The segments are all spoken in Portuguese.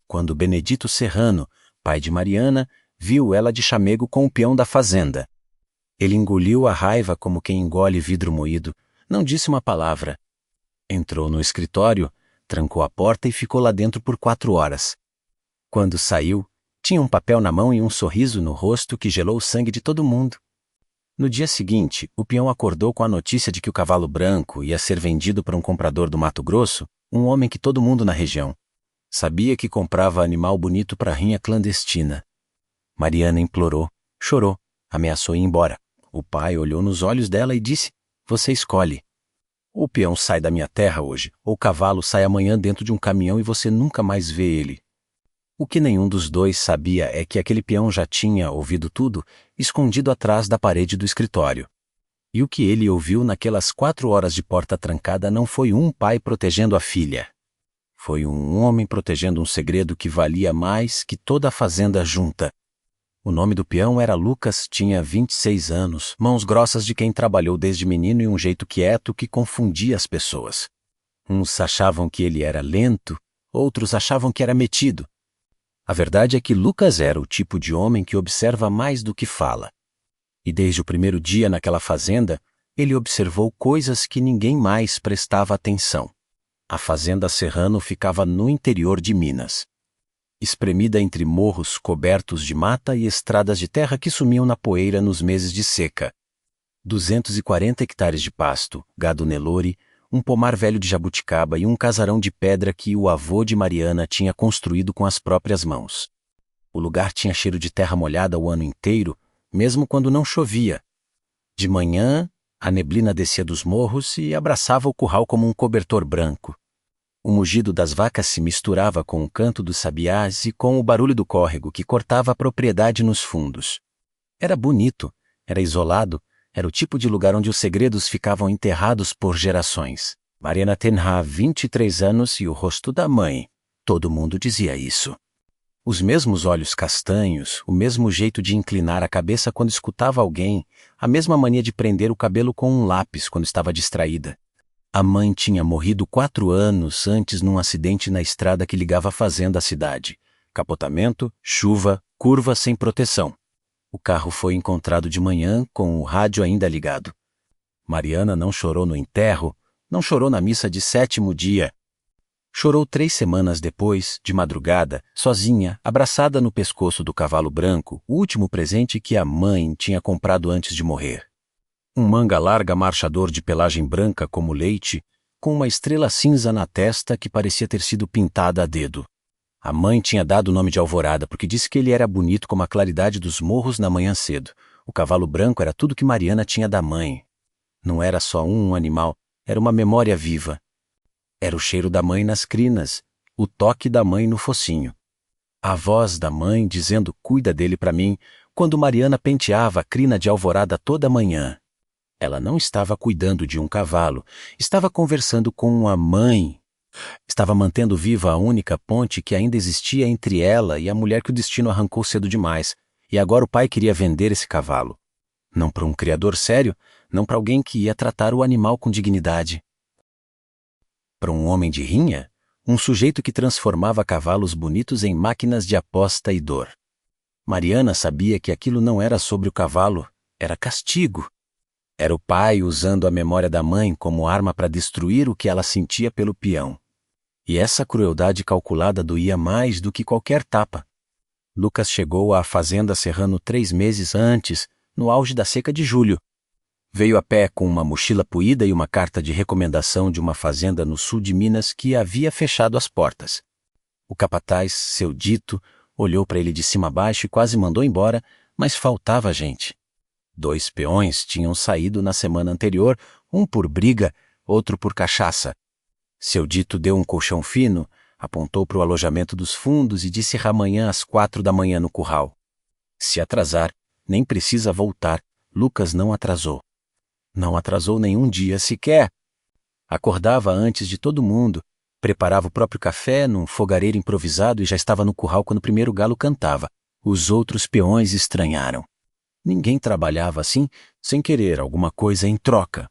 quando Benedito Serrano, pai de Mariana, viu ela de chamego com o peão da fazenda. Ele engoliu a raiva como quem engole vidro moído, não disse uma palavra. Entrou no escritório, trancou a porta e ficou lá dentro por 4 horas. Quando saiu, tinha um papel na mão e um sorriso no rosto que gelou o sangue de todo mundo. No dia seguinte, o peão acordou com a notícia de que o cavalo branco ia ser vendido para um comprador do Mato Grosso, um homem que todo mundo na região sabia que comprava animal bonito para rinha clandestina. Mariana implorou, chorou, ameaçou ir embora. O pai olhou nos olhos dela e disse: "Você escolhe. Ou o peão sai da minha terra hoje, ou o cavalo sai amanhã dentro de um caminhão e você nunca mais vê ele." O que nenhum dos dois sabia é que aquele peão já tinha ouvido tudo, escondido atrás da parede do escritório. E o que ele ouviu naquelas 4 horas de porta trancada não foi um pai protegendo a filha. Foi um homem protegendo um segredo que valia mais que toda a fazenda junta. O nome do peão era Lucas, tinha 26 anos, mãos grossas de quem trabalhou desde menino e um jeito quieto que confundia as pessoas. Uns achavam que ele era lento, outros achavam que era metido. A verdade é que Lucas era o tipo de homem que observa mais do que fala. E desde o primeiro dia naquela fazenda, ele observou coisas que ninguém mais prestava atenção. A fazenda Serrano ficava no interior de Minas, espremida entre morros cobertos de mata e estradas de terra que sumiam na poeira nos meses de seca. 240 hectares de pasto, gado Nelore, um pomar velho de jabuticaba e um casarão de pedra que o avô de Mariana tinha construído com as próprias mãos. O lugar tinha cheiro de terra molhada o ano inteiro, mesmo quando não chovia. De manhã, a neblina descia dos morros e abraçava o curral como um cobertor branco. O mugido das vacas se misturava com o canto dos sabiás e com o barulho do córrego que cortava a propriedade nos fundos. Era bonito, era isolado, era o tipo de lugar onde os segredos ficavam enterrados por gerações. Mariana tinha 23 anos e o rosto da mãe. Todo mundo dizia isso. Os mesmos olhos castanhos, o mesmo jeito de inclinar a cabeça quando escutava alguém, a mesma mania de prender o cabelo com um lápis quando estava distraída. A mãe tinha morrido 4 anos antes num acidente na estrada que ligava a fazenda à cidade. Capotamento, chuva, curva sem proteção. O carro foi encontrado de manhã com o rádio ainda ligado. Mariana não chorou no enterro, não chorou na missa de 7º dia. Chorou 3 semanas depois, de madrugada, sozinha, abraçada no pescoço do cavalo branco, o último presente que a mãe tinha comprado antes de morrer. Um manga larga marchador de pelagem branca como leite, com uma estrela cinza na testa que parecia ter sido pintada a dedo. A mãe tinha dado o nome de Alvorada porque disse que ele era bonito como a claridade dos morros na manhã cedo. O cavalo branco era tudo que Mariana tinha da mãe. Não era só um animal, era uma memória viva. Era o cheiro da mãe nas crinas, o toque da mãe no focinho. A voz da mãe dizendo "cuida dele pra mim", quando Mariana penteava a crina de Alvorada toda manhã. Ela não estava cuidando de um cavalo, estava conversando com a mãe. Estava mantendo viva a única ponte que ainda existia entre ela e a mulher que o destino arrancou cedo demais. E agora o pai queria vender esse cavalo. Não para um criador sério, não para alguém que ia tratar o animal com dignidade. Para um homem de rinha, um sujeito que transformava cavalos bonitos em máquinas de aposta e dor. Mariana sabia que aquilo não era sobre o cavalo, era castigo. Era o pai usando a memória da mãe como arma para destruir o que ela sentia pelo peão. E essa crueldade calculada doía mais do que qualquer tapa. Lucas chegou à fazenda Serrano 3 meses antes, no auge da seca de julho. Veio a pé com uma mochila puída e uma carta de recomendação de uma fazenda no sul de Minas que havia fechado as portas. O capataz, seu Dito, olhou para ele de cima a baixo e quase mandou embora, mas faltava gente. 2 peões tinham saído na semana anterior, um por briga, outro por cachaça. Seu Dito deu um colchão fino, apontou para o alojamento dos fundos e disse amanhã às 4 da manhã no curral. Se atrasar, nem precisa voltar. Lucas não atrasou. Não atrasou nenhum dia sequer. Acordava antes de todo mundo, preparava o próprio café num fogareiro improvisado e já estava no curral quando o primeiro galo cantava. Os outros peões estranharam. Ninguém trabalhava assim sem querer alguma coisa em troca.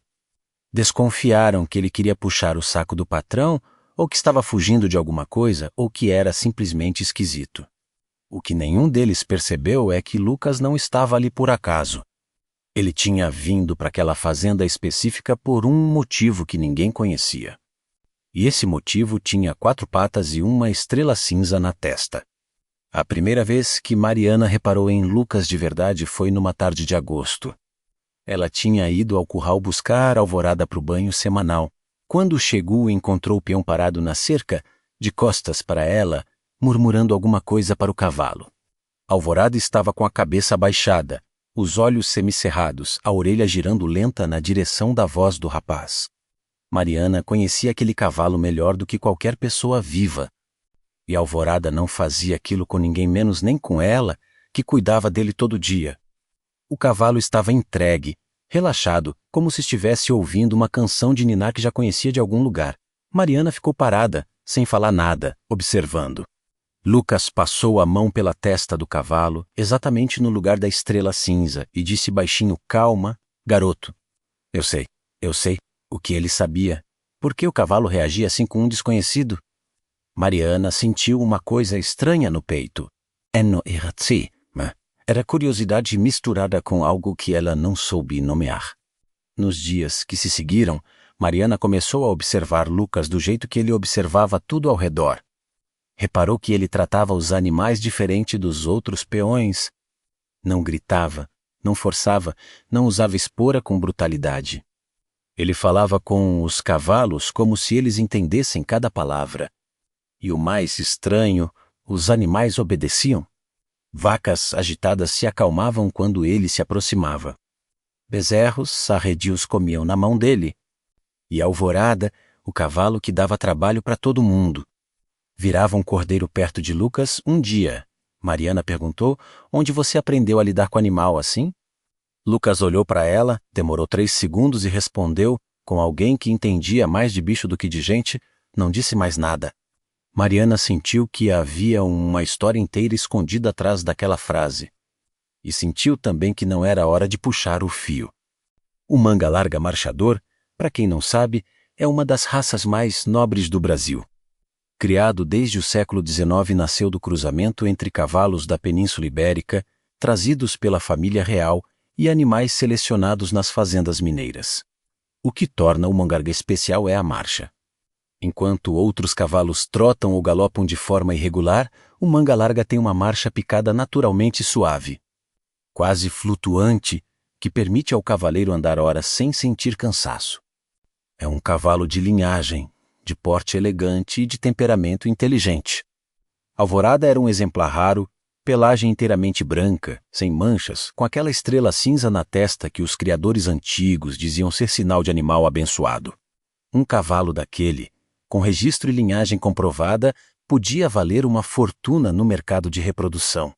Desconfiaram que ele queria puxar o saco do patrão ou que estava fugindo de alguma coisa, ou que era simplesmente esquisito. O que nenhum deles percebeu é que Lucas não estava ali por acaso. Ele tinha vindo para aquela fazenda específica por um motivo que ninguém conhecia. E esse motivo tinha 4 patas e uma estrela cinza na testa. A primeira vez que Mariana reparou em Lucas de verdade foi numa tarde de agosto. Ela tinha ido ao curral buscar Alvorada para o banho semanal. Quando chegou, encontrou o peão parado na cerca, de costas para ela, murmurando alguma coisa para o cavalo. Alvorada estava com a cabeça abaixada, os olhos semicerrados, a orelha girando lenta na direção da voz do rapaz. Mariana conhecia aquele cavalo melhor do que qualquer pessoa viva. E Alvorada não fazia aquilo com ninguém menos nem com ela, que cuidava dele todo dia. O cavalo estava entregue, relaxado, como se estivesse ouvindo uma canção de ninar que já conhecia de algum lugar. Mariana ficou parada, sem falar nada, observando. Lucas passou a mão pela testa do cavalo, exatamente no lugar da estrela cinza, e disse baixinho: calma, garoto. Eu sei, o que ele sabia. Por que o cavalo reagia assim com um desconhecido? Mariana sentiu uma coisa estranha no peito. Era curiosidade misturada com algo que ela não soube nomear. Nos dias que se seguiram, Mariana começou a observar Lucas do jeito que ele observava tudo ao redor. Reparou que ele tratava os animais diferente dos outros peões. Não gritava, não forçava, não usava espora com brutalidade. Ele falava com os cavalos como se eles entendessem cada palavra. E o mais estranho, os animais obedeciam. Vacas agitadas se acalmavam quando ele se aproximava. Bezerros arredios comiam na mão dele. E Alvorada, o cavalo que dava trabalho para todo mundo. Virava um cordeiro perto de Lucas um dia. Mariana perguntou: onde você aprendeu a lidar com animal assim? Lucas olhou para ela, demorou 3 segundos e respondeu, com alguém que entendia mais de bicho do que de gente, não disse mais nada. Mariana sentiu que havia uma história inteira escondida atrás daquela frase. E sentiu também que não era hora de puxar o fio. O manga larga marchador, para quem não sabe, é uma das raças mais nobres do Brasil. Criado desde o século XIX, nasceu do cruzamento entre cavalos da Península Ibérica, trazidos pela família real, e animais selecionados nas fazendas mineiras. O que torna o mongarga especial é a marcha. Enquanto outros cavalos trotam ou galopam de forma irregular, o manga larga tem uma marcha picada naturalmente suave, quase flutuante, que permite ao cavaleiro andar horas sem sentir cansaço. É um cavalo de linhagem, de porte elegante e de temperamento inteligente. Alvorada era um exemplar raro, pelagem inteiramente branca, sem manchas, com aquela estrela cinza na testa que os criadores antigos diziam ser sinal de animal abençoado. Um cavalo daquele, com registro e linhagem comprovada, podia valer uma fortuna no mercado de reprodução.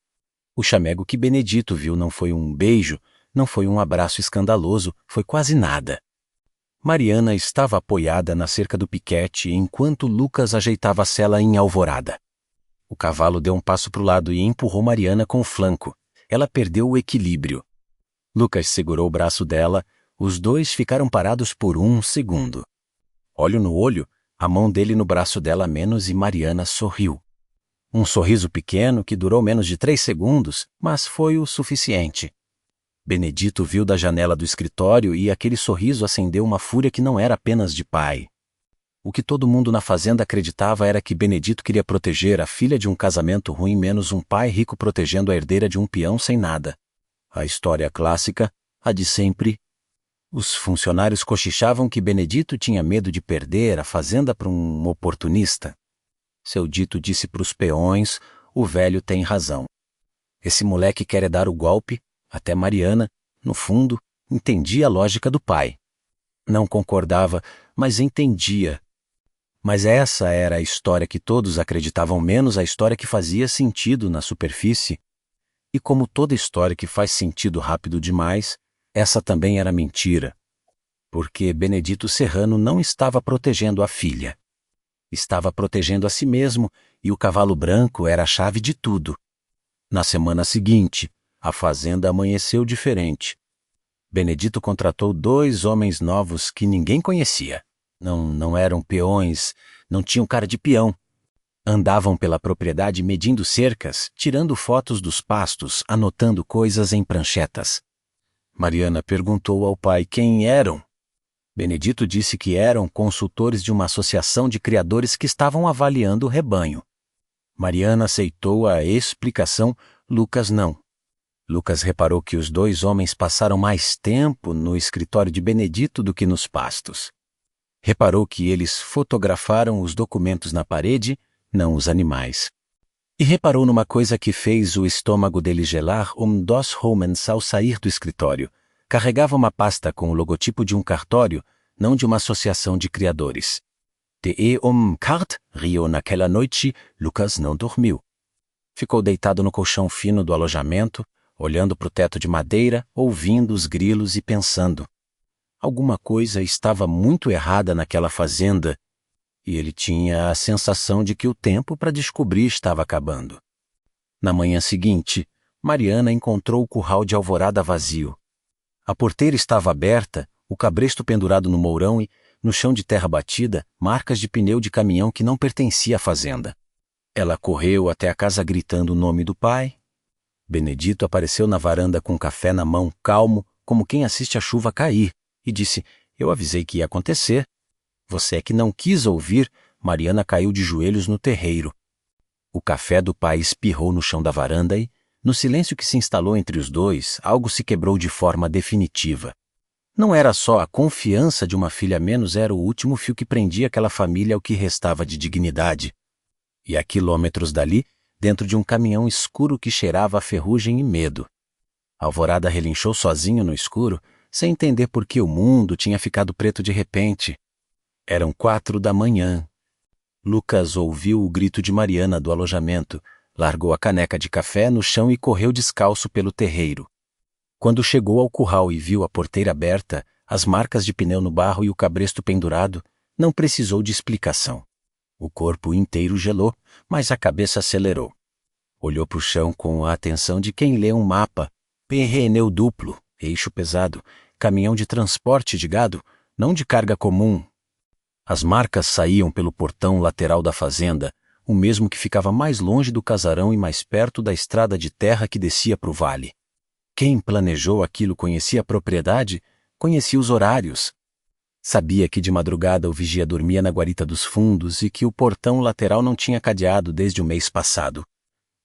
O chamego que Benedito viu não foi um beijo, não foi um abraço escandaloso, foi quase nada. Mariana estava apoiada na cerca do piquete enquanto Lucas ajeitava a sela em Alvorada. O cavalo deu um passo para o lado e empurrou Mariana com o flanco. Ela perdeu o equilíbrio. Lucas segurou o braço dela, os dois ficaram parados por 1 segundo. Olho no olho, a mão dele no braço dela menos e Mariana sorriu. Um sorriso pequeno que durou menos de 3 segundos, mas foi o suficiente. Benedito viu da janela do escritório e aquele sorriso acendeu uma fúria que não era apenas de pai. O que todo mundo na fazenda acreditava era que Benedito queria proteger a filha de um casamento ruim menos um pai rico protegendo a herdeira de um peão sem nada. A história clássica, a de sempre. Os funcionários cochichavam que Benedito tinha medo de perder a fazenda para um oportunista. Seu dito disse para os peões: o velho tem razão. Esse moleque quer é dar o golpe. Até Mariana, no fundo, entendia a lógica do pai. Não concordava, mas entendia. Mas essa era a história que todos acreditavam, menos a história que fazia sentido na superfície. E como toda história que faz sentido rápido demais, essa também era mentira. Porque Benedito Serrano não estava protegendo a filha. Estava protegendo a si mesmo, e o cavalo branco era a chave de tudo. Na semana seguinte, a fazenda amanheceu diferente. Benedito contratou 2 homens novos que ninguém conhecia. Não eram peões, não tinham cara de peão. Andavam pela propriedade medindo cercas, tirando fotos dos pastos, anotando coisas em pranchetas. Mariana perguntou ao pai quem eram. Benedito disse que eram consultores de uma associação de criadores que estavam avaliando o rebanho. Mariana aceitou a explicação, Lucas não. Lucas reparou que os dois homens passaram mais tempo no escritório de Benedito do que nos pastos. Reparou que eles fotografaram os documentos na parede, não os animais. E reparou numa coisa que fez o estômago dele gelar dos homens ao sair do escritório. Carregava uma pasta com o logotipo de um cartório, não de uma associação de criadores. De Kart, riu naquela noite, Lucas não dormiu. Ficou deitado no colchão fino do alojamento, olhando para o teto de madeira, ouvindo os grilos e pensando. Alguma coisa estava muito errada naquela fazenda, e ele tinha a sensação de que o tempo para descobrir estava acabando. Na manhã seguinte, Mariana encontrou o curral de Alvorada vazio. A porteira estava aberta, o cabresto pendurado no mourão e, no chão de terra batida, marcas de pneu de caminhão que não pertencia à fazenda. Ela correu até a casa gritando o nome do pai. Benedito apareceu na varanda com um café na mão, calmo, como quem assiste a chuva cair, e disse, eu avisei que ia acontecer. Você é que não quis ouvir. Mariana caiu de joelhos no terreiro. O café do pai espirrou no chão da varanda e, no silêncio que se instalou entre os dois, algo se quebrou de forma definitiva. Não era só a confiança de uma filha a menos, era o último fio que prendia aquela família ao que restava de dignidade. E a quilômetros dali, dentro de um caminhão escuro que cheirava a ferrugem e medo. Alvorada relinchou sozinho no escuro, sem entender por que o mundo tinha ficado preto de repente. Eram 4 da manhã. Lucas ouviu o grito de Mariana do alojamento, largou a caneca de café no chão e correu descalço pelo terreiro. Quando chegou ao curral e viu a porteira aberta, as marcas de pneu no barro e o cabresto pendurado, não precisou de explicação. O corpo inteiro gelou, mas a cabeça acelerou. Olhou para o chão com a atenção de quem lê um mapa. Pneu duplo, eixo pesado, caminhão de transporte de gado, não de carga comum. As marcas saíam pelo portão lateral da fazenda, o mesmo que ficava mais longe do casarão e mais perto da estrada de terra que descia para o vale. Quem planejou aquilo conhecia a propriedade, conhecia os horários. Sabia que de madrugada o vigia dormia na guarita dos fundos e que o portão lateral não tinha cadeado desde o mês passado,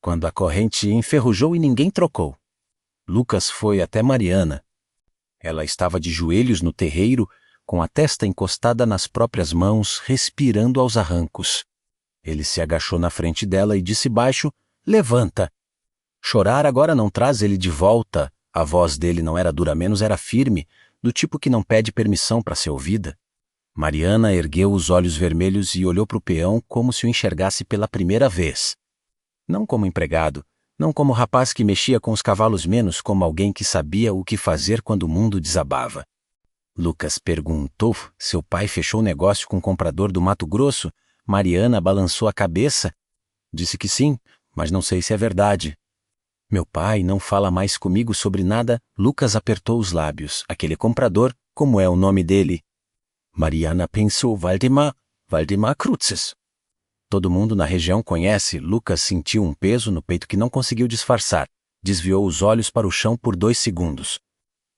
quando a corrente enferrujou e ninguém trocou. Lucas foi até Mariana. Ela estava de joelhos no terreiro, com a testa encostada nas próprias mãos, respirando aos arrancos. Ele se agachou na frente dela e disse baixo, levanta. Chorar agora não traz ele de volta. A voz dele não era dura, menos era firme, do tipo que não pede permissão para ser ouvida. Mariana ergueu os olhos vermelhos e olhou para o peão como se o enxergasse pela primeira vez. Não como empregado, não como rapaz que mexia com os cavalos, menos como alguém que sabia o que fazer quando o mundo desabava. Lucas perguntou, seu pai fechou negócio com o comprador do Mato Grosso? Mariana balançou a cabeça. Disse que sim, mas não sei se é verdade. Meu pai não fala mais comigo sobre nada. Lucas apertou os lábios. Aquele comprador, como é o nome dele? Mariana pensou, Valdemar Crutzes. Todo mundo na região conhece. Lucas sentiu um peso no peito que não conseguiu disfarçar. Desviou os olhos para o chão por 2 segundos.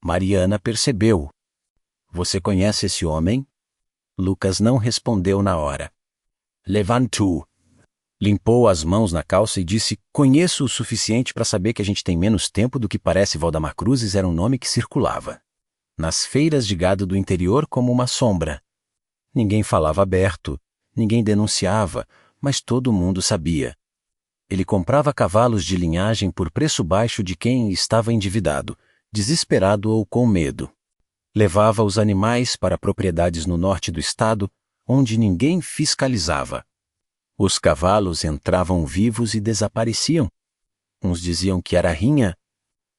Mariana percebeu. Você conhece esse homem? Lucas não respondeu na hora. Levantou. Limpou as mãos na calça e disse, conheço o suficiente para saber que a gente tem menos tempo do que parece. Valdemar Cruzes era um nome que circulava nas feiras de gado do interior como uma sombra. Ninguém falava aberto, ninguém denunciava, mas todo mundo sabia. Ele comprava cavalos de linhagem por preço baixo de quem estava endividado, desesperado ou com medo. Levava os animais para propriedades no norte do estado, onde ninguém fiscalizava. Os cavalos entravam vivos e desapareciam. Uns diziam que era rinha,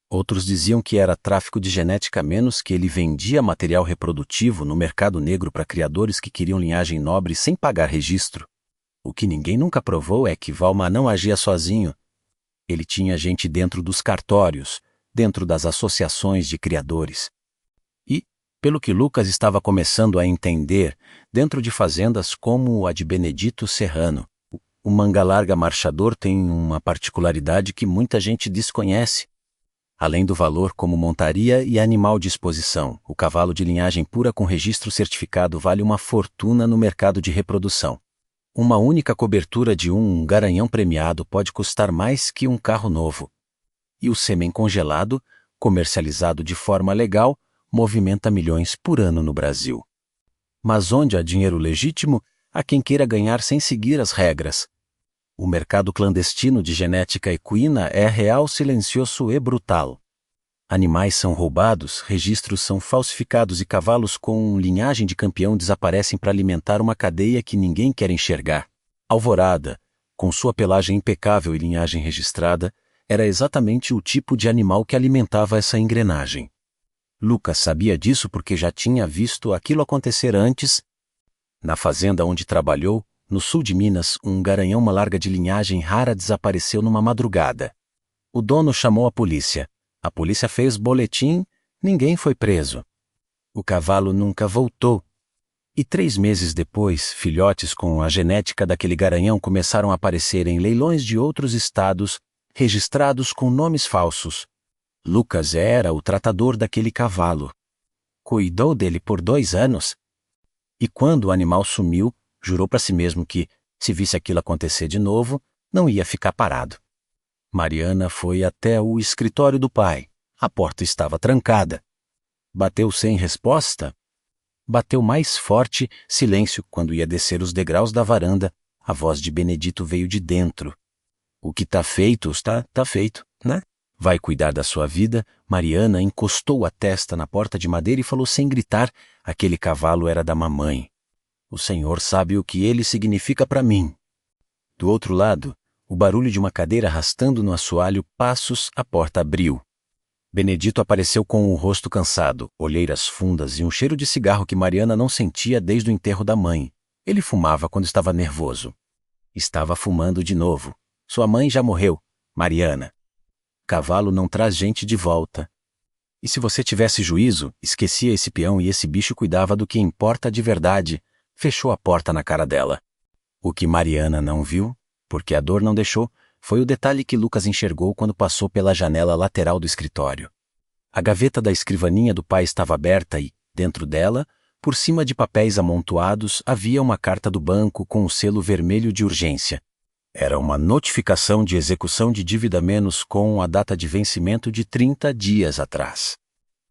outros diziam que era tráfico de genética, menos que ele vendia material reprodutivo no mercado negro para criadores que queriam linhagem nobre sem pagar registro. O que ninguém nunca provou é que Valmar não agia sozinho. Ele tinha gente dentro dos cartórios, dentro das associações de criadores. E, Pelo que Lucas estava começando a entender, dentro de fazendas como a de Benedito Serrano, o manga larga marchador tem uma particularidade que muita gente desconhece. Além do valor como montaria e animal de exposição, o cavalo de linhagem pura com registro certificado vale uma fortuna no mercado de reprodução. Uma única cobertura de um garanhão premiado pode custar mais que um carro novo. E o sêmen congelado, comercializado de forma legal, movimenta milhões por ano no Brasil. Mas onde há dinheiro legítimo, há quem queira ganhar sem seguir as regras. O mercado clandestino de genética equina é real, silencioso e brutal. Animais são roubados, registros são falsificados e cavalos com linhagem de campeão desaparecem para alimentar uma cadeia que ninguém quer enxergar. Alvorada, com sua pelagem impecável e linhagem registrada, era exatamente o tipo de animal que alimentava essa engrenagem. Lucas sabia disso porque já tinha visto aquilo acontecer antes. Na fazenda onde trabalhou, no sul de Minas, um garanhão uma larga de linhagem rara desapareceu numa madrugada. O dono chamou a polícia. A polícia fez boletim, ninguém foi preso. O cavalo nunca voltou. E 3 meses depois, filhotes com a genética daquele garanhão começaram a aparecer em leilões de outros estados, registrados com nomes falsos. Lucas era o tratador daquele cavalo. Cuidou dele por 2 anos. E quando o animal sumiu, jurou para si mesmo que, se visse aquilo acontecer de novo, não ia ficar parado. Mariana foi até o escritório do pai. A porta estava trancada. Bateu sem resposta? Bateu mais forte, silêncio, quando ia descer os degraus da varanda. A voz de Benedito veio de dentro. O que tá feito, tá feito, né? Vai cuidar da sua vida. Mariana encostou a testa na porta de madeira e falou sem gritar: aquele cavalo era da mamãe. O senhor sabe o que ele significa para mim. Do outro lado, o barulho de uma cadeira arrastando no assoalho passos, a porta abriu. Benedito apareceu com o rosto cansado, olheiras fundas e um cheiro de cigarro que Mariana não sentia desde o enterro da mãe. Ele fumava quando estava nervoso. Estava fumando de novo. Sua mãe já morreu, Mariana. Cavalo não traz gente de volta. E se você tivesse juízo, esquecia esse peão e esse bicho cuidava do que importa de verdade. Fechou a porta na cara dela. O que Mariana não viu, porque a dor não deixou, foi o detalhe que Lucas enxergou quando passou pela janela lateral do escritório. A gaveta da escrivaninha do pai estava aberta e, dentro dela, por cima de papéis amontoados, havia uma carta do banco com o selo vermelho de urgência. Era uma notificação de execução de dívida menos com a data de vencimento de 30 dias atrás.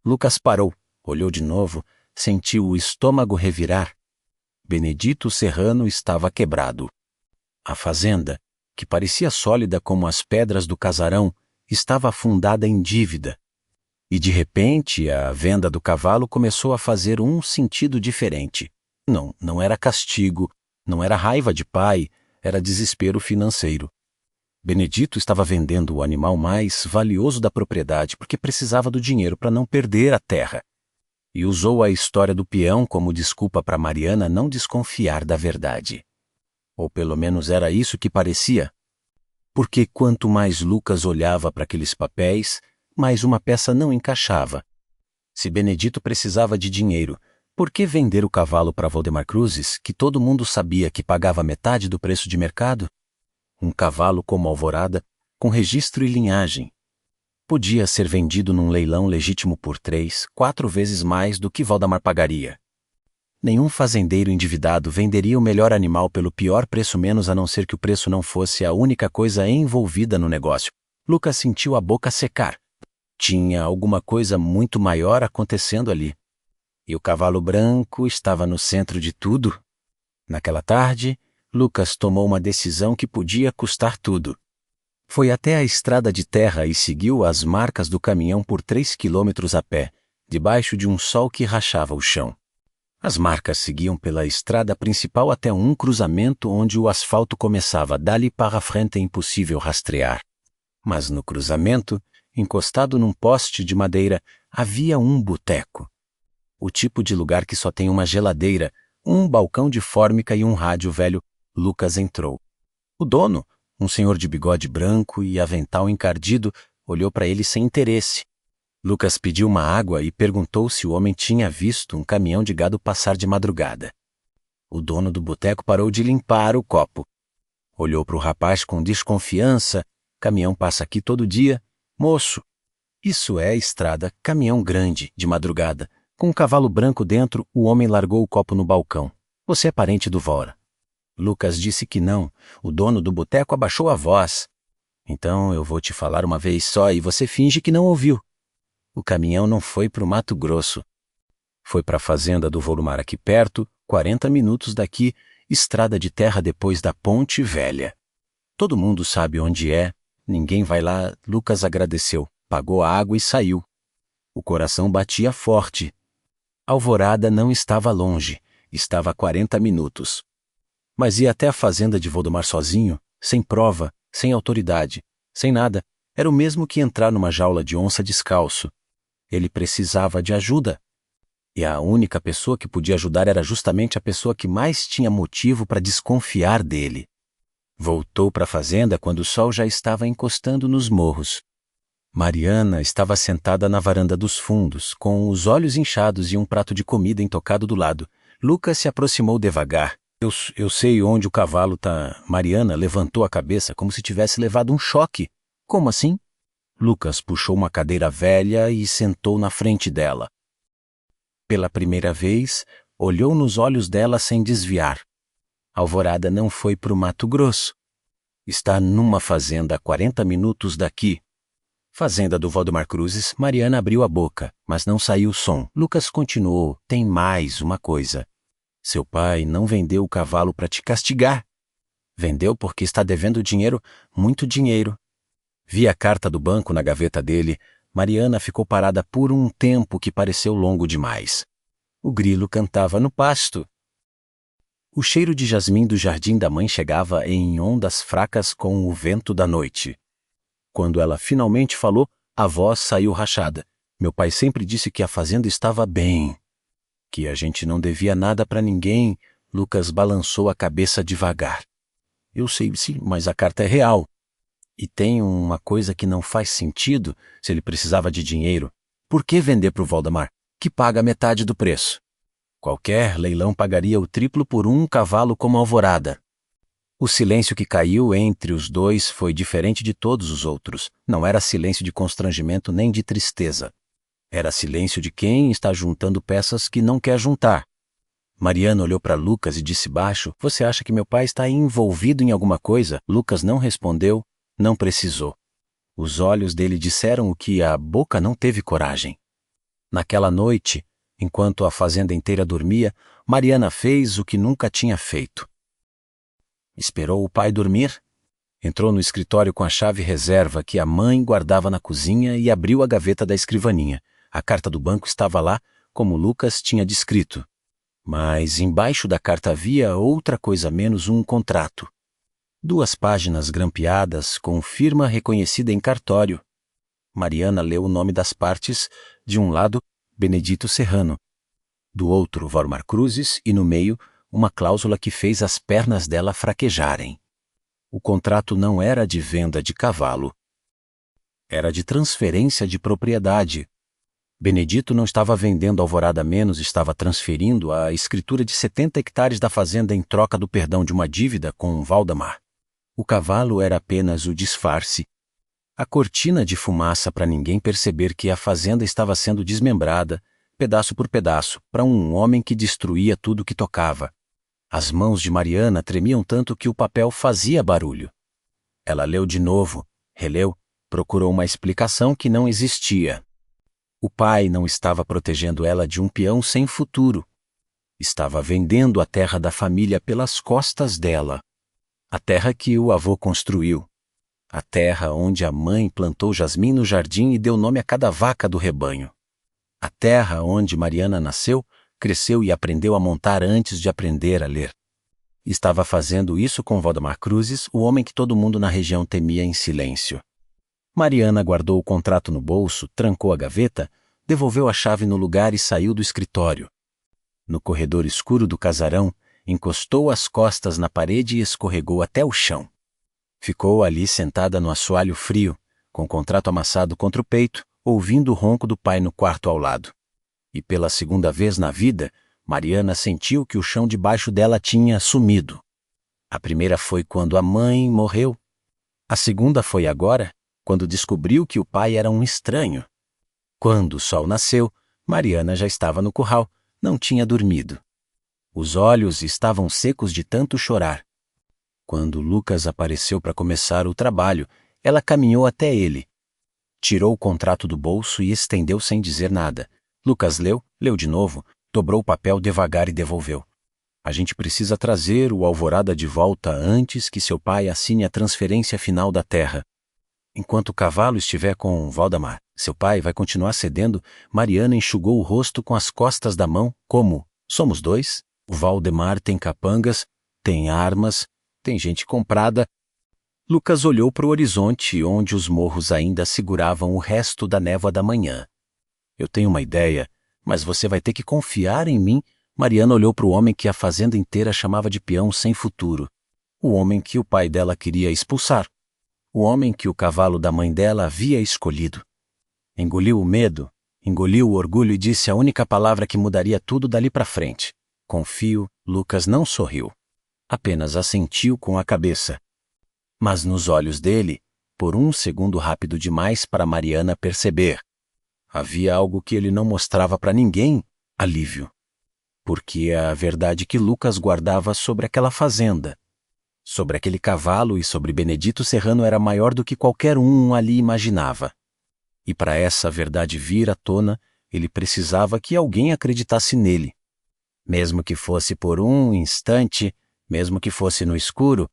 Lucas parou, olhou de novo, sentiu o estômago revirar. Benedito Serrano estava quebrado. A fazenda, que parecia sólida como as pedras do casarão, estava afundada em dívida. E de repente a venda do cavalo começou a fazer um sentido diferente. Não era castigo, não era raiva de pai, era desespero financeiro. Benedito estava vendendo o animal mais valioso da propriedade porque precisava do dinheiro para não perder a terra. E usou a história do peão como desculpa para Mariana não desconfiar da verdade. Ou pelo menos era isso que parecia. Porque quanto mais Lucas olhava para aqueles papéis, mais uma peça não encaixava. Se Benedito precisava de dinheiro, por que vender o cavalo para Valdemar Cruzes, que todo mundo sabia que pagava metade do preço de mercado? Um cavalo como Alvorada, com registro e linhagem. Podia ser vendido num leilão legítimo por 3, 4 vezes mais do que Valdemar pagaria. Nenhum fazendeiro endividado venderia o melhor animal pelo pior preço menos a não ser que o preço não fosse a única coisa envolvida no negócio. Lucas sentiu a boca secar. Tinha alguma coisa muito maior acontecendo ali. E o cavalo branco estava no centro de tudo. Naquela tarde, Lucas tomou uma decisão que podia custar tudo. Foi até a estrada de terra e seguiu as marcas do caminhão por 3 quilômetros a pé, debaixo de um sol que rachava o chão. As marcas seguiam pela estrada principal até um cruzamento onde o asfalto começava. Dali para frente é impossível rastrear. Mas no cruzamento, encostado num poste de madeira, havia um boteco. O tipo de lugar que só tem uma geladeira, um balcão de fórmica e um rádio velho. Lucas entrou. O dono, um senhor de bigode branco e avental encardido, olhou para ele sem interesse. Lucas pediu uma água e perguntou se o homem tinha visto um caminhão de gado passar de madrugada. O dono do boteco parou de limpar o copo. Olhou para o rapaz com desconfiança. Caminhão passa aqui todo dia. Moço, isso é estrada, caminhão grande, de madrugada. Com um cavalo branco dentro, o homem largou o copo no balcão. Você é parente do Vora? Lucas disse que não. O dono do boteco abaixou a voz. Então eu vou te falar uma vez só e você finge que não ouviu. O caminhão não foi para o Mato Grosso. Foi para a fazenda do Volumar aqui perto, 40 minutos daqui, estrada de terra depois da Ponte Velha. Todo mundo sabe onde é, ninguém vai lá. Lucas agradeceu, pagou a água e saiu. O coração batia forte. Alvorada não estava longe, estava a 40 minutos. Mas ir até a fazenda de Voldomar sozinho, sem prova, sem autoridade, sem nada, era o mesmo que entrar numa jaula de onça descalço. Ele precisava de ajuda. E a única pessoa que podia ajudar era justamente a pessoa que mais tinha motivo para desconfiar dele. Voltou para a fazenda quando o sol já estava encostando nos morros. Mariana estava sentada na varanda dos fundos, com os olhos inchados e um prato de comida intocado do lado. Lucas se aproximou devagar. Eu sei onde o cavalo está. Mariana levantou a cabeça como se tivesse levado um choque. Como assim? Lucas puxou uma cadeira velha e sentou na frente dela. Pela primeira vez, olhou nos olhos dela sem desviar. Alvorada não foi para o Mato Grosso. Está numa fazenda a 40 minutos daqui. Fazenda do Valdemar Cruzes. Mariana abriu a boca, mas não saiu som. Lucas continuou. Tem mais uma coisa. Seu pai não vendeu o cavalo para te castigar. Vendeu porque está devendo dinheiro, muito dinheiro. Vi a carta do banco na gaveta dele. Mariana ficou parada por um tempo que pareceu longo demais. O grilo cantava no pasto. O cheiro de jasmim do jardim da mãe chegava em ondas fracas com o vento da noite. Quando ela finalmente falou, a voz saiu rachada. Meu pai sempre disse que a fazenda estava bem, que a gente não devia nada para ninguém. Lucas balançou a cabeça devagar. Eu sei, sim, mas a carta é real. E tem uma coisa que não faz sentido. Se ele precisava de dinheiro, por que vender para o Valdemar, que paga metade do preço? Qualquer leilão pagaria o triplo por um cavalo como Alvorada. O silêncio que caiu entre os dois foi diferente de todos os outros. Não era silêncio de constrangimento nem de tristeza. Era silêncio de quem está juntando peças que não quer juntar. Mariana olhou para Lucas e disse baixo: Você acha que meu pai está envolvido em alguma coisa? Lucas não respondeu, não precisou. Os olhos dele disseram o que a boca não teve coragem. Naquela noite, enquanto a fazenda inteira dormia, Mariana fez o que nunca tinha feito. Esperou o pai dormir, entrou no escritório com a chave reserva que a mãe guardava na cozinha e abriu a gaveta da escrivaninha. A carta do banco estava lá, como Lucas tinha descrito. Mas embaixo da carta havia outra coisa menos um contrato. 2 páginas grampeadas com firma reconhecida em cartório. Mariana leu o nome das partes, de um lado, Benedito Serrano, do outro, Volmar Cruzes, e no meio, uma cláusula que fez as pernas dela fraquejarem. O contrato não era de venda de cavalo. Era de transferência de propriedade. Benedito não estava vendendo Alvorada menos, estava transferindo a escritura de 70 hectares da fazenda em troca do perdão de uma dívida com Valdemar. O cavalo era apenas o disfarce. A cortina de fumaça para ninguém perceber que a fazenda estava sendo desmembrada, pedaço por pedaço, para um homem que destruía tudo que tocava. As mãos de Mariana tremiam tanto que o papel fazia barulho. Ela leu de novo, releu, procurou uma explicação que não existia. O pai não estava protegendo ela de um peão sem futuro. Estava vendendo a terra da família pelas costas dela. A terra que o avô construiu. A terra onde a mãe plantou jasmim no jardim e deu nome a cada vaca do rebanho. A terra onde Mariana nasceu, cresceu e aprendeu a montar antes de aprender a ler. Estava fazendo isso com Valdemar Cruzes, o homem que todo mundo na região temia em silêncio. Mariana guardou o contrato no bolso, trancou a gaveta, devolveu a chave no lugar e saiu do escritório. No corredor escuro do casarão, encostou as costas na parede e escorregou até o chão. Ficou ali sentada no assoalho frio, com o contrato amassado contra o peito, ouvindo o ronco do pai no quarto ao lado. E pela segunda vez na vida, Mariana sentiu que o chão debaixo dela tinha sumido. A primeira foi quando a mãe morreu. A segunda foi agora, quando descobriu que o pai era um estranho. Quando o sol nasceu, Mariana já estava no curral, não tinha dormido. Os olhos estavam secos de tanto chorar. Quando Lucas apareceu para começar o trabalho, ela caminhou até ele. Tirou o contrato do bolso e estendeu sem dizer nada. Lucas leu de novo, dobrou o papel devagar e devolveu. A gente precisa trazer o Alvorada de volta antes que seu pai assine a transferência final da terra. Enquanto o cavalo estiver com Valdemar, seu pai vai continuar cedendo. Mariana enxugou o rosto com as costas da mão, como: somos dois, o Valdemar tem capangas, tem armas, tem gente comprada. Lucas olhou para o horizonte, onde os morros ainda seguravam o resto da névoa da manhã. Eu tenho uma ideia, mas você vai ter que confiar em mim. Mariana olhou para o homem que a fazenda inteira chamava de peão sem futuro. O homem que o pai dela queria expulsar. O homem que o cavalo da mãe dela havia escolhido. Engoliu o medo, engoliu o orgulho e disse a única palavra que mudaria tudo dali para frente. Confio. Lucas não sorriu. Apenas assentiu com a cabeça. Mas nos olhos dele, por um segundo rápido demais para Mariana perceber, havia algo que ele não mostrava para ninguém: alívio. Porque a verdade que Lucas guardava sobre aquela fazenda, sobre aquele cavalo e sobre Benedito Serrano era maior do que qualquer um ali imaginava. E para essa verdade vir à tona, ele precisava que alguém acreditasse nele. Mesmo que fosse por um instante, mesmo que fosse no escuro,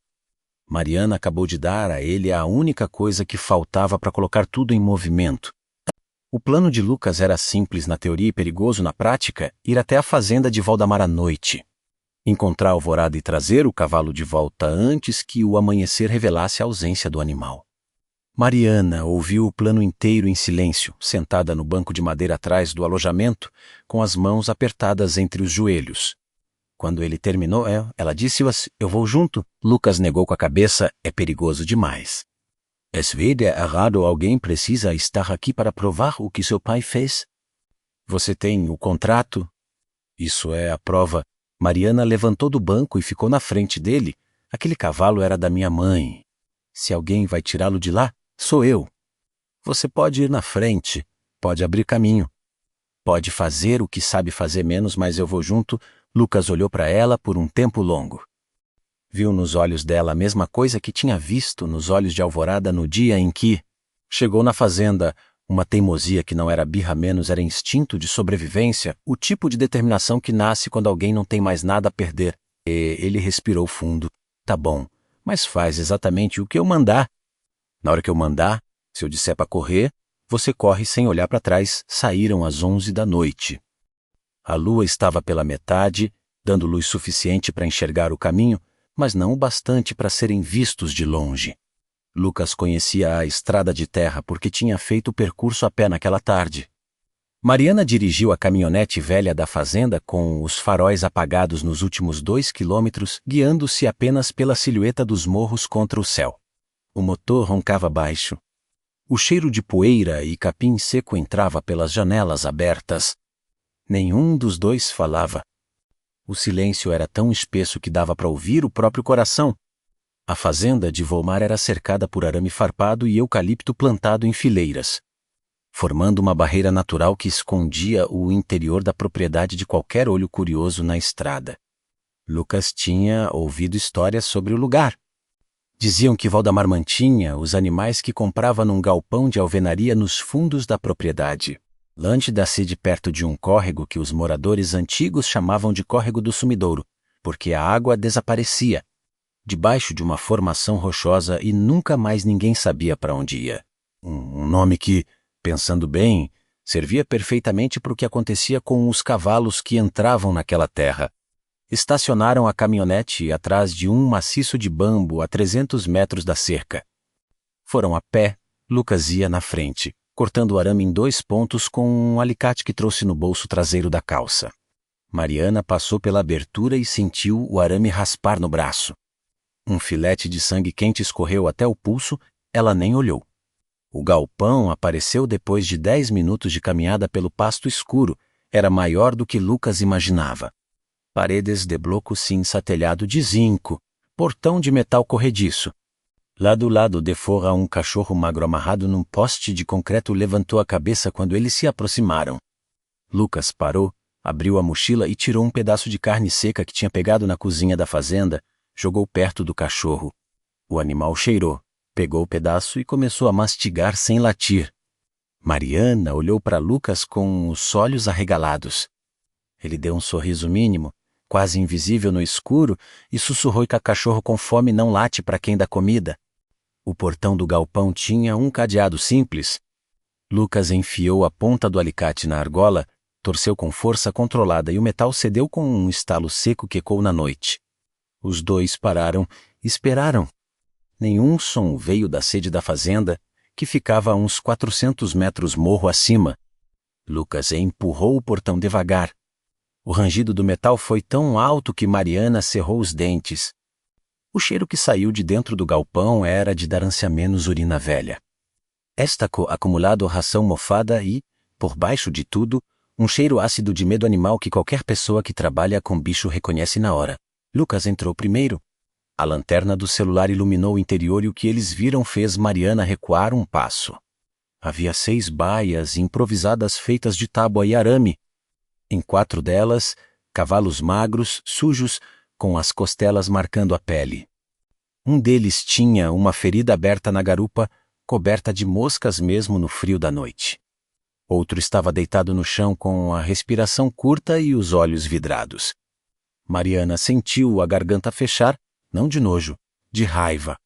Mariana acabou de dar a ele a única coisa que faltava para colocar tudo em movimento. O plano de Lucas era simples na teoria e perigoso na prática: ir até a fazenda de Valdemar à noite, encontrar Alvorada e trazer o cavalo de volta antes que o amanhecer revelasse a ausência do animal. Mariana ouviu o plano inteiro em silêncio, sentada no banco de madeira atrás do alojamento, com as mãos apertadas entre os joelhos. Quando ele terminou, ela disse: eu vou junto. Lucas negou com a cabeça: é perigoso demais. Es vida errado, alguém precisa estar aqui para provar o que seu pai fez. Você tem o contrato? Isso é a prova. Mariana levantou do banco e ficou na frente dele. Aquele cavalo era da minha mãe. Se alguém vai tirá-lo de lá, sou eu. Você pode ir na frente, pode abrir caminho, pode fazer o que sabe fazer menos, mas eu vou junto. Lucas olhou para ela por um tempo longo. Viu nos olhos dela a mesma coisa que tinha visto nos olhos de Alvorada no dia em que chegou na fazenda. Uma teimosia que não era birra menos, era instinto de sobrevivência, o tipo de determinação que nasce quando alguém não tem mais nada a perder. E ele respirou fundo. Tá bom, mas faz exatamente o que eu mandar. Na hora que eu mandar, se eu disser para correr, você corre sem olhar para trás. Saíram às 11 da noite. A lua estava pela metade, dando luz suficiente para enxergar o caminho, mas não o bastante para serem vistos de longe. Lucas conhecia a estrada de terra porque tinha feito o percurso a pé naquela tarde. Mariana dirigiu a caminhonete velha da fazenda com os faróis apagados nos últimos 2 quilômetros, guiando-se apenas pela silhueta dos morros contra o céu. O motor roncava baixo. O cheiro de poeira e capim seco entrava pelas janelas abertas. Nenhum dos dois falava. O silêncio era tão espesso que dava para ouvir o próprio coração. A fazenda de Volmar era cercada por arame farpado e eucalipto plantado em fileiras, formando uma barreira natural que escondia o interior da propriedade de qualquer olho curioso na estrada. Lucas tinha ouvido histórias sobre o lugar. Diziam que Valdemar mantinha os animais que comprava num galpão de alvenaria nos fundos da propriedade. Lântida-se perto de um córrego que os moradores antigos chamavam de Córrego do Sumidouro, porque a água desaparecia, debaixo de uma formação rochosa, e nunca mais ninguém sabia para onde ia. Um nome que, pensando bem, servia perfeitamente para o que acontecia com os cavalos que entravam naquela terra. Estacionaram a caminhonete atrás de um maciço de bambo a 300 metros da cerca. Foram a pé. Lucas ia na frente, cortando o arame em 2 pontos com um alicate que trouxe no bolso traseiro da calça. Mariana passou pela abertura e sentiu o arame raspar no braço. Um filete de sangue quente escorreu até o pulso. Ela nem olhou. O galpão apareceu depois de 10 minutos de caminhada pelo pasto escuro. Era maior do que Lucas imaginava. Paredes de bloco cinza, telhado de zinco, portão de metal corrediço. Lá do lado de fora, um cachorro magro amarrado num poste de concreto levantou a cabeça quando eles se aproximaram. Lucas parou, abriu a mochila e tirou um pedaço de carne seca que tinha pegado na cozinha da fazenda, jogou perto do cachorro. O animal cheirou, pegou o pedaço e começou a mastigar sem latir. Mariana olhou para Lucas com os olhos arregalados. Ele deu um sorriso mínimo, quase invisível no escuro, e sussurrou que o cachorro com fome não late para quem dá comida. O portão do galpão tinha um cadeado simples. Lucas enfiou a ponta do alicate na argola, torceu com força controlada e o metal cedeu com um estalo seco que ecoou na noite. Os dois pararam e esperaram. Nenhum som veio da sede da fazenda, que ficava a uns 400 metros morro acima. Lucas empurrou o portão devagar. O rangido do metal foi tão alto que Mariana cerrou os dentes. O cheiro que saiu de dentro do galpão era de dar ânsia menos urina velha. Éstaco acumulado ração mofada e, por baixo de tudo, um cheiro ácido de medo animal que qualquer pessoa que trabalha com bicho reconhece na hora. Lucas entrou primeiro. A lanterna do celular iluminou o interior e o que eles viram fez Mariana recuar um passo. Havia 6 baias improvisadas feitas de tábua e arame. Em 4 delas, cavalos magros, sujos, com as costelas marcando a pele. Um deles tinha uma ferida aberta na garupa, coberta de moscas mesmo no frio da noite. Outro estava deitado no chão com a respiração curta e os olhos vidrados. Mariana sentiu a garganta fechar, não de nojo, de raiva.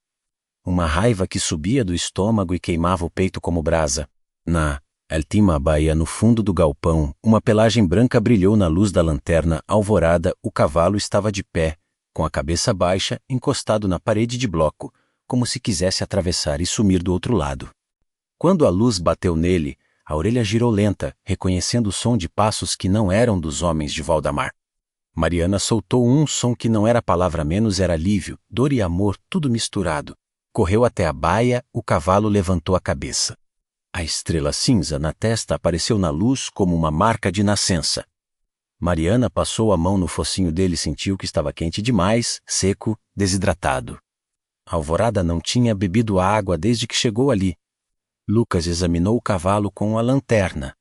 Uma raiva que subia do estômago e queimava o peito como brasa. Na última baia, no fundo do galpão, uma pelagem branca brilhou na luz da lanterna alvorada. O cavalo estava de pé, com a cabeça baixa, encostado na parede de bloco, como se quisesse atravessar e sumir do outro lado. Quando a luz bateu nele, a orelha girou lenta, reconhecendo o som de passos que não eram dos homens de Valdemar. Mariana soltou um som que não era palavra menos, era alívio, dor e amor, tudo misturado. Correu até a baia, o cavalo levantou a cabeça. A estrela cinza na testa apareceu na luz como uma marca de nascença. Mariana passou a mão no focinho dele e sentiu que estava quente demais, seco, desidratado. A Alvorada não tinha bebido água desde que chegou ali. Lucas examinou o cavalo com a lanterna.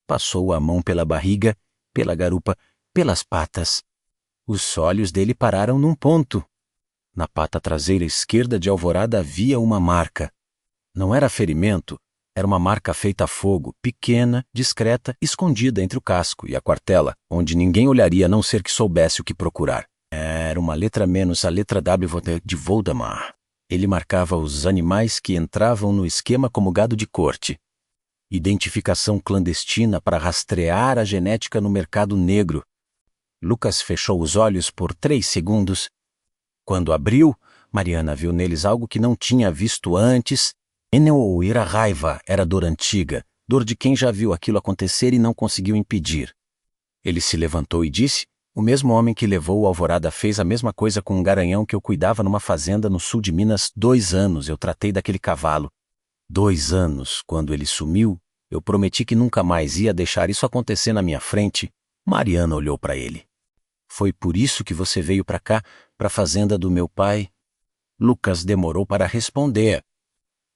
Passou a mão pela barriga, pela garupa, pelas patas. Os olhos dele pararam num ponto. Na pata traseira esquerda de Alvorada havia uma marca. Não era ferimento, era uma marca feita a fogo, pequena, discreta, escondida entre o casco e a quartela, onde ninguém olharia a não ser que soubesse o que procurar. Era uma letra menos a letra W de Voldemar. Ele marcava os animais que entravam no esquema como gado de corte. Identificação clandestina para rastrear a genética no mercado negro. Lucas fechou os olhos por 3 segundos. Quando abriu, Mariana viu neles algo que não tinha visto antes. Não era raiva, era dor antiga, dor de quem já viu aquilo acontecer e não conseguiu impedir. Ele se levantou e disse: o mesmo homem que levou o Alvorada fez a mesma coisa com um garanhão que eu cuidava numa fazenda no sul de Minas. 2 anos eu tratei daquele cavalo. 2 anos, quando ele sumiu, eu prometi que nunca mais ia deixar isso acontecer na minha frente. Mariana olhou para ele. Foi por isso que você veio para cá, para a fazenda do meu pai? Lucas demorou para responder.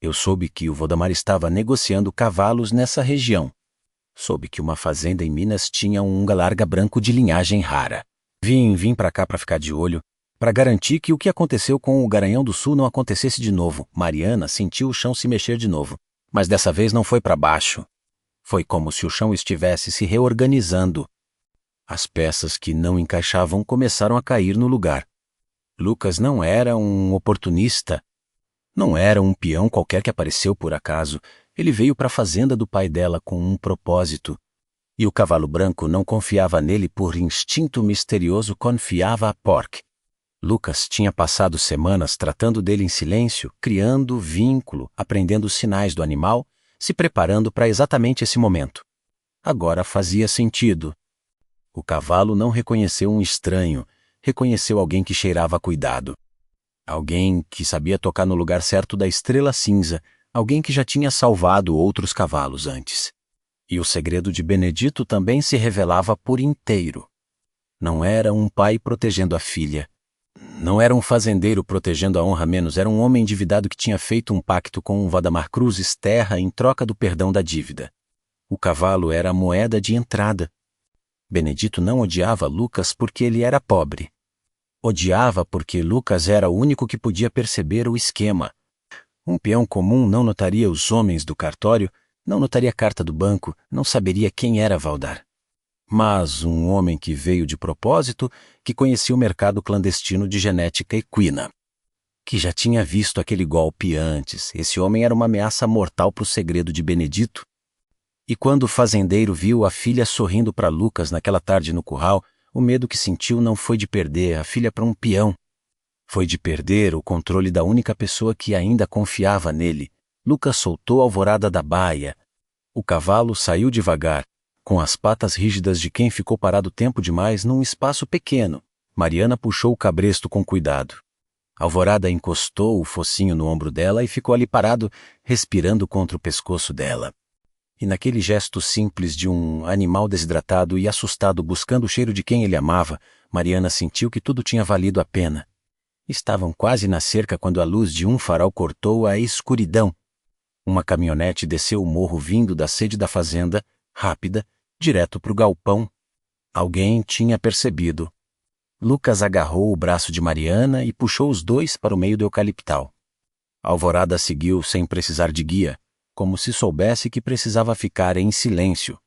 Eu soube que o Valdemar estava negociando cavalos nessa região. Soube que uma fazenda em Minas tinha um unga larga branco de linhagem rara. Vim para cá para ficar de olho, para garantir que o que aconteceu com o Garanhão do Sul não acontecesse de novo. Mariana sentiu o chão se mexer de novo, mas dessa vez não foi para baixo. Foi como se o chão estivesse se reorganizando. As peças que não encaixavam começaram a cair no lugar. Lucas não era um oportunista. Não era um peão qualquer que apareceu por acaso. Ele veio para a fazenda do pai dela com um propósito. E o cavalo branco não confiava nele por instinto misterioso, confiava a Pork. Lucas tinha passado semanas tratando dele em silêncio, criando vínculo, aprendendo os sinais do animal, se preparando para exatamente esse momento. Agora fazia sentido. O cavalo não reconheceu um estranho, reconheceu alguém que cheirava cuidado. Alguém que sabia tocar no lugar certo da estrela cinza, alguém que já tinha salvado outros cavalos antes. E o segredo de Benedito também se revelava por inteiro. Não era um pai protegendo a filha. Não era um fazendeiro protegendo a honra menos, era um homem endividado que tinha feito um pacto com o Valdemar Cruzes Terra em troca do perdão da dívida. O cavalo era a moeda de entrada. Benedito não odiava Lucas porque ele era pobre. Odiava porque Lucas era o único que podia perceber o esquema. Um peão comum não notaria os homens do cartório, não notaria a carta do banco, não saberia quem era Valdar. Mas um homem que veio de propósito, que conhecia o mercado clandestino de genética equina, que já tinha visto aquele golpe antes. Esse homem era uma ameaça mortal para o segredo de Benedito. E quando o fazendeiro viu a filha sorrindo para Lucas naquela tarde no curral, o medo que sentiu não foi de perder a filha para um peão. Foi de perder o controle da única pessoa que ainda confiava nele. Lucas soltou a alvorada da baia. O cavalo saiu devagar, com as patas rígidas de quem ficou parado tempo demais num espaço pequeno. Mariana puxou o cabresto com cuidado. Alvorada encostou o focinho no ombro dela e ficou ali parado, respirando contra o pescoço dela. E naquele gesto simples de um animal desidratado e assustado buscando o cheiro de quem ele amava, Mariana sentiu que tudo tinha valido a pena. Estavam quase na cerca quando a luz de um farol cortou a escuridão. Uma caminhonete desceu o morro vindo da sede da fazenda, rápida, direto para o galpão. Alguém tinha percebido. Lucas agarrou o braço de Mariana e puxou os dois para o meio do eucaliptal. Alvorada seguiu sem precisar de guia, como se soubesse que precisava ficar em silêncio.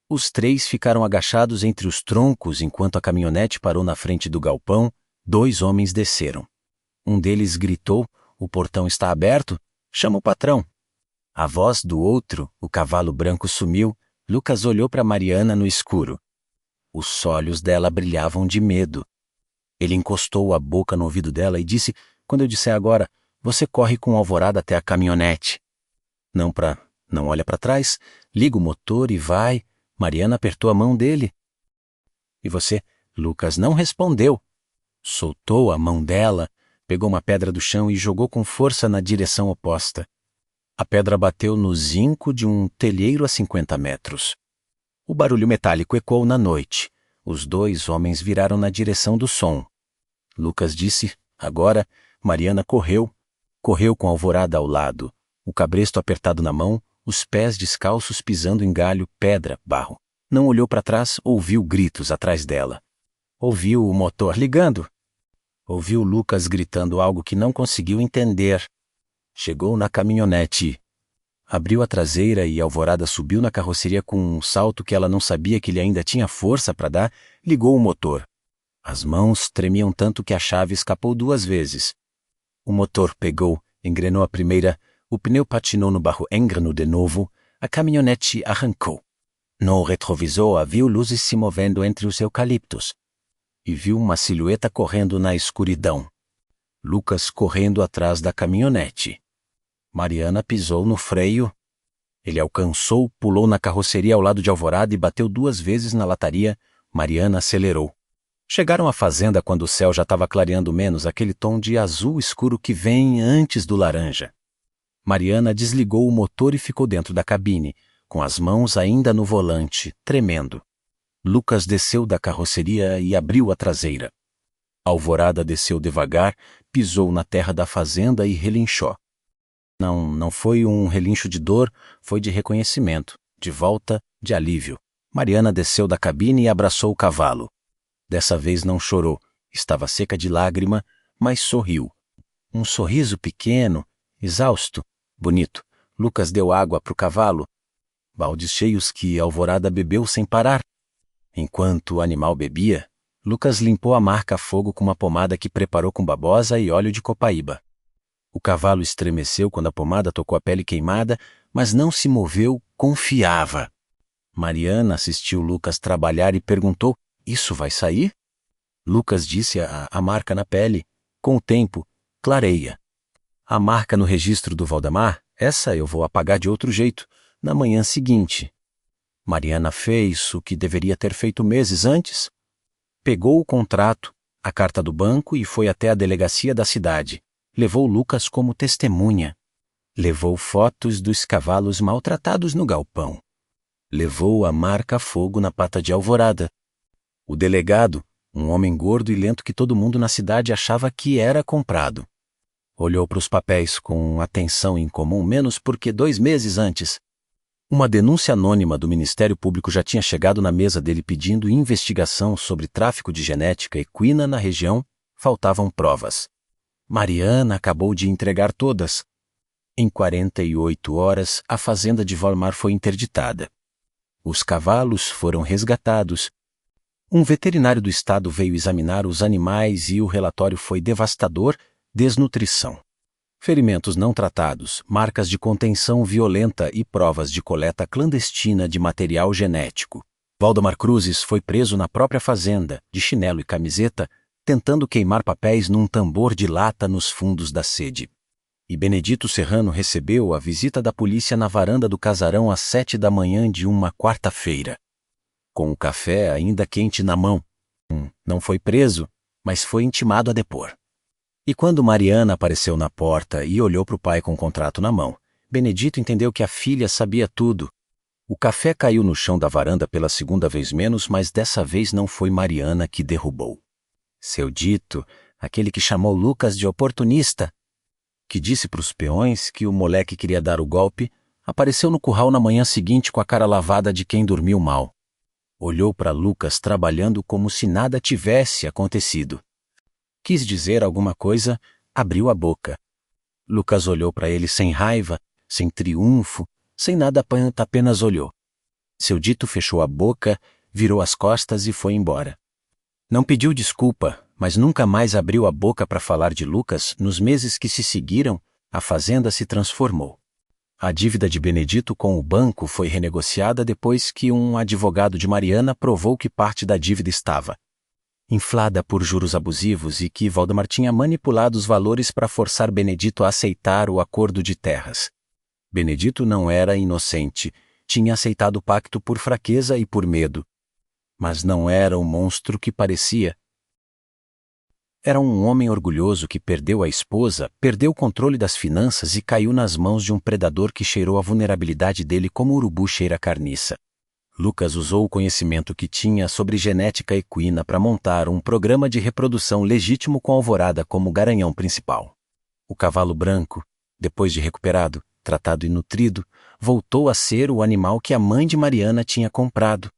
Os três ficaram agachados entre os troncos enquanto a caminhonete parou na frente do galpão. 2 homens desceram. Um deles gritou: "O portão está aberto? Chama o patrão." A voz do outro, o cavalo branco, sumiu. Lucas olhou para Mariana no escuro. Os olhos dela brilhavam de medo. Ele encostou a boca no ouvido dela e disse: "Quando eu disser agora, você corre com Alvorada até a caminhonete. Não olha para trás, liga o motor e vai." Mariana apertou a mão dele. "E você?" Lucas não respondeu. Soltou a mão dela, pegou uma pedra do chão e jogou com força na direção oposta. A pedra bateu no zinco de um telheiro a 50 metros. O barulho metálico ecoou na noite. Os 2 homens viraram na direção do som. Lucas disse: "Agora." Mariana correu com a Alvorada ao lado, o cabresto apertado na mão, os pés descalços pisando em galho, pedra, barro. Não olhou para trás, ouviu gritos atrás dela. Ouviu o motor ligando. Ouviu Lucas gritando algo que não conseguiu entender. Chegou na caminhonete. Abriu a traseira e Alvorada subiu na carroceria com um salto que ela não sabia que ele ainda tinha força para dar, ligou o motor. As mãos tremiam tanto que a chave escapou 2 vezes. O motor pegou, engrenou a primeira, o pneu patinou no barro, engrenou de novo, a caminhonete arrancou. No retrovisor viu luzes se movendo entre os eucaliptos. E viu uma silhueta correndo na escuridão. Lucas correndo atrás da caminhonete. Mariana pisou no freio. Ele alcançou, pulou na carroceria ao lado de Alvorada e bateu 2 vezes na lataria. Mariana acelerou. Chegaram à fazenda quando o céu já estava clareando menos, aquele tom de azul escuro que vem antes do laranja. Mariana desligou o motor e ficou dentro da cabine, com as mãos ainda no volante, tremendo. Lucas desceu da carroceria e abriu a traseira. Alvorada desceu devagar, pisou na terra da fazenda e relinchou. Não foi um relincho de dor, foi de reconhecimento, de volta, de alívio. Mariana desceu da cabine e abraçou o cavalo. Dessa vez não chorou, estava seca de lágrima, mas sorriu. Um sorriso pequeno, exausto, bonito. Lucas deu água para o cavalo, baldes cheios que Alvorada bebeu sem parar. Enquanto o animal bebia, Lucas limpou a marca a fogo com uma pomada que preparou com babosa e óleo de copaíba. O cavalo estremeceu quando a pomada tocou a pele queimada, mas não se moveu, confiava. Mariana assistiu Lucas trabalhar e perguntou: "Isso vai sair?" Lucas disse: a marca na pele. Com o tempo, clareia. A marca no registro do Valdemar, essa eu vou apagar de outro jeito, na manhã seguinte. Mariana fez o que deveria ter feito meses antes. Pegou o contrato, a carta do banco e foi até a delegacia da cidade. Levou Lucas como testemunha. Levou fotos dos cavalos maltratados no galpão. Levou a marca-fogo na pata de Alvorada. O delegado, um homem gordo e lento que todo mundo na cidade achava que era comprado, olhou para os papéis com atenção incomum, menos porque 2 meses antes, uma denúncia anônima do Ministério Público já tinha chegado na mesa dele pedindo investigação sobre tráfico de genética equina na região. Faltavam provas. Mariana acabou de entregar todas. Em 48 horas, a fazenda de Volmar foi interditada. Os cavalos foram resgatados. Um veterinário do estado veio examinar os animais e o relatório foi devastador: desnutrição, ferimentos não tratados, marcas de contenção violenta e provas de coleta clandestina de material genético. Valdemar Cruzes foi preso na própria fazenda, de chinelo e camiseta, tentando queimar papéis num tambor de lata nos fundos da sede. E Benedito Serrano recebeu a visita da polícia na varanda do casarão às 7 da manhã de uma quarta-feira, com o café ainda quente na mão. Não foi preso, mas foi intimado a depor. E quando Mariana apareceu na porta e olhou para o pai com o contrato na mão, Benedito entendeu que a filha sabia tudo. O café caiu no chão da varanda pela segunda vez menos, mas dessa vez não foi Mariana que derrubou. Seu dito, aquele que chamou Lucas de oportunista, que disse para os peões que o moleque queria dar o golpe, apareceu no curral na manhã seguinte com a cara lavada de quem dormiu mal. Olhou para Lucas trabalhando como se nada tivesse acontecido. Quis dizer alguma coisa, abriu a boca. Lucas olhou para ele sem raiva, sem triunfo, sem nada, apenas olhou. Seu dito fechou a boca, virou as costas e foi embora. Não pediu desculpa, mas nunca mais abriu a boca para falar de Lucas. Nos meses que se seguiram, a fazenda se transformou. A dívida de Benedito com o banco foi renegociada depois que um advogado de Mariana provou que parte da dívida estava inflada por juros abusivos e que Valdemar tinha manipulado os valores para forçar Benedito a aceitar o acordo de terras. Benedito não era inocente, tinha aceitado o pacto por fraqueza e por medo. Mas não era o monstro que parecia. Era um homem orgulhoso que perdeu a esposa, perdeu o controle das finanças e caiu nas mãos de um predador que cheirou a vulnerabilidade dele como o urubu cheira a carniça. Lucas usou o conhecimento que tinha sobre genética equina para montar um programa de reprodução legítimo com Alvorada como garanhão principal. O cavalo branco, depois de recuperado, tratado e nutrido, voltou a ser o animal que a mãe de Mariana tinha comprado.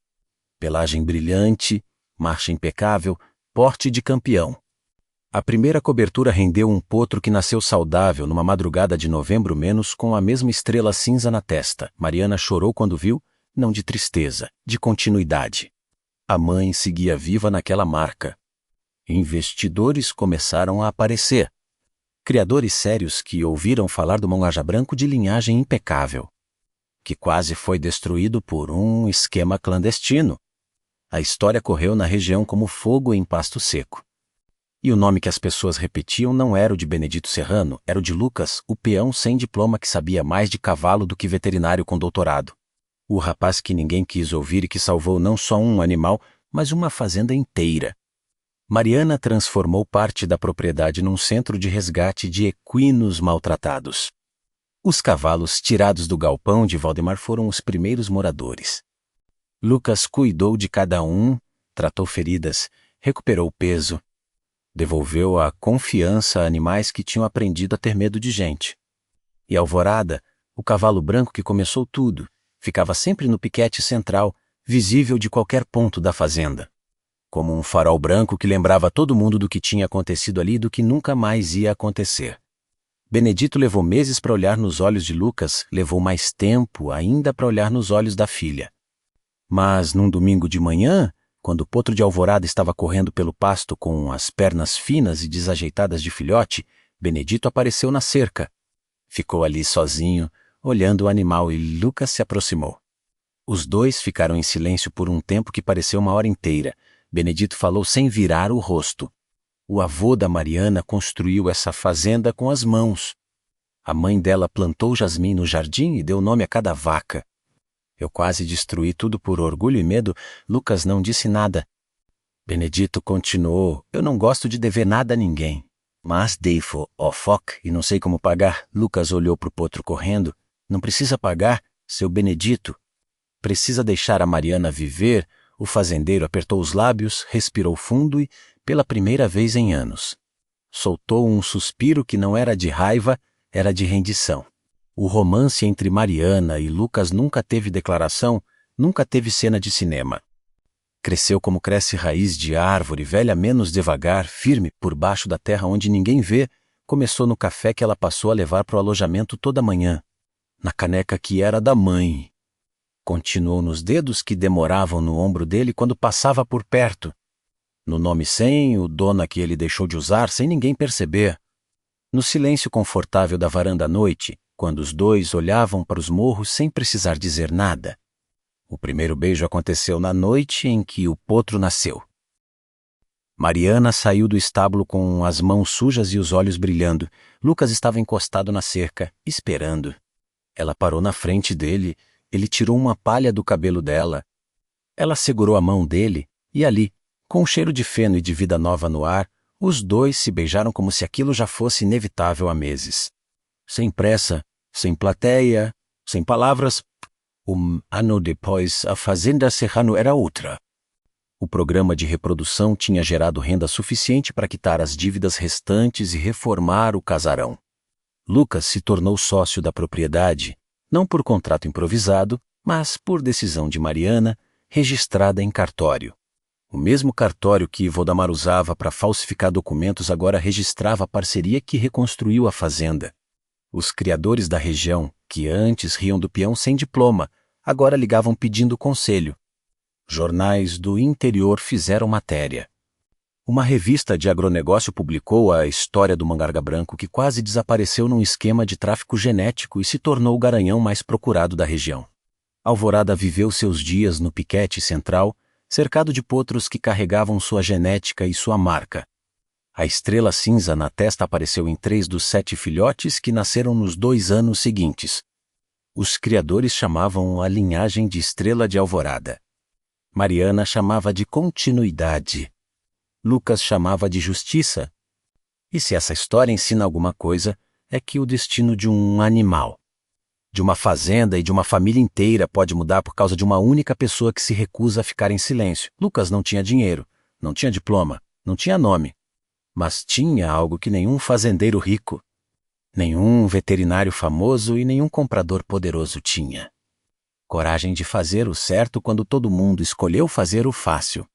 Pelagem brilhante, marcha impecável, porte de campeão. A primeira cobertura rendeu um potro que nasceu saudável numa madrugada de novembro menos com a mesma estrela cinza na testa. Mariana chorou quando viu, não de tristeza, de continuidade. A mãe seguia viva naquela marca. Investidores começaram a aparecer. Criadores sérios que ouviram falar do Mongaja Branco de linhagem impecável, que quase foi destruído por um esquema clandestino. A história correu na região como fogo em pasto seco. E o nome que as pessoas repetiam não era o de Benedito Serrano, era o de Lucas, o peão sem diploma que sabia mais de cavalo do que veterinário com doutorado. O rapaz que ninguém quis ouvir e que salvou não só um animal, mas uma fazenda inteira. Mariana transformou parte da propriedade num centro de resgate de equinos maltratados. Os cavalos tirados do galpão de Valdemar foram os primeiros moradores. Lucas cuidou de cada um, tratou feridas, recuperou o peso, devolveu a confiança a animais que tinham aprendido a ter medo de gente. E Alvorada, o cavalo branco que começou tudo, ficava sempre no piquete central, visível de qualquer ponto da fazenda, como um farol branco que lembrava todo mundo do que tinha acontecido ali e do que nunca mais ia acontecer. Benedito levou meses para olhar nos olhos de Lucas, levou mais tempo ainda para olhar nos olhos da filha. Mas num domingo de manhã, quando o potro de Alvorada estava correndo pelo pasto com as pernas finas e desajeitadas de filhote, Benedito apareceu na cerca. Ficou ali sozinho, olhando o animal, e Lucas se aproximou. Os dois ficaram em silêncio por um tempo que pareceu uma hora inteira. Benedito falou sem virar o rosto. O avô da Mariana construiu essa fazenda com as mãos. A mãe dela plantou jasmim no jardim e deu nome a cada vaca. Eu quase destruí tudo por orgulho e medo. Lucas não disse nada. Benedito continuou: eu não gosto de dever nada a ninguém. Mas Deifo, ó foc, e não sei como pagar. Lucas olhou pro potro correndo. Não precisa pagar, seu Benedito. Precisa deixar a Mariana viver. O fazendeiro apertou os lábios, respirou fundo e, pela primeira vez em anos, soltou um suspiro que não era de raiva, era de rendição. O romance entre Mariana e Lucas nunca teve declaração, nunca teve cena de cinema. Cresceu como cresce raiz de árvore, velha menos devagar, firme, por baixo da terra onde ninguém vê, começou no café que ela passou a levar para o alojamento toda manhã, na caneca que era da mãe. Continuou nos dedos que demoravam no ombro dele quando passava por perto. No nome sem, o dona que ele deixou de usar sem ninguém perceber. No silêncio confortável da varanda à noite, quando os dois olhavam para os morros sem precisar dizer nada. O primeiro beijo aconteceu na noite em que o potro nasceu. Mariana saiu do estábulo com as mãos sujas e os olhos brilhando. Lucas estava encostado na cerca, esperando. Ela parou na frente dele. Ele tirou uma palha do cabelo dela. Ela segurou a mão dele e ali, com um cheiro de feno e de vida nova no ar, os dois se beijaram como se aquilo já fosse inevitável há meses. Sem pressa, sem plateia, sem palavras. Ano depois, a Fazenda Serrano era outra. O programa de reprodução tinha gerado renda suficiente para quitar as dívidas restantes e reformar o casarão. Lucas se tornou sócio da propriedade, não por contrato improvisado, mas por decisão de Mariana, registrada em cartório. O mesmo cartório que Vodamar usava para falsificar documentos agora registrava a parceria que reconstruiu a fazenda. Os criadores da região, que antes riam do peão sem diploma, agora ligavam pedindo conselho. Jornais do interior fizeram matéria. Uma revista de agronegócio publicou a história do mangarga branco que quase desapareceu num esquema de tráfico genético e se tornou o garanhão mais procurado da região. Alvorada viveu seus dias no piquete central, cercado de potros que carregavam sua genética e sua marca. A estrela cinza na testa apareceu em 3 dos 7 filhotes que nasceram nos 2 anos seguintes. Os criadores chamavam a linhagem de Estrela de Alvorada. Mariana chamava de continuidade. Lucas chamava de justiça. E se essa história ensina alguma coisa, é que o destino de um animal, de uma fazenda e de uma família inteira pode mudar por causa de uma única pessoa que se recusa a ficar em silêncio. Lucas não tinha dinheiro, não tinha diploma, não tinha nome. Mas tinha algo que nenhum fazendeiro rico, nenhum veterinário famoso e nenhum comprador poderoso tinha. Coragem de fazer o certo quando todo mundo escolheu fazer o fácil.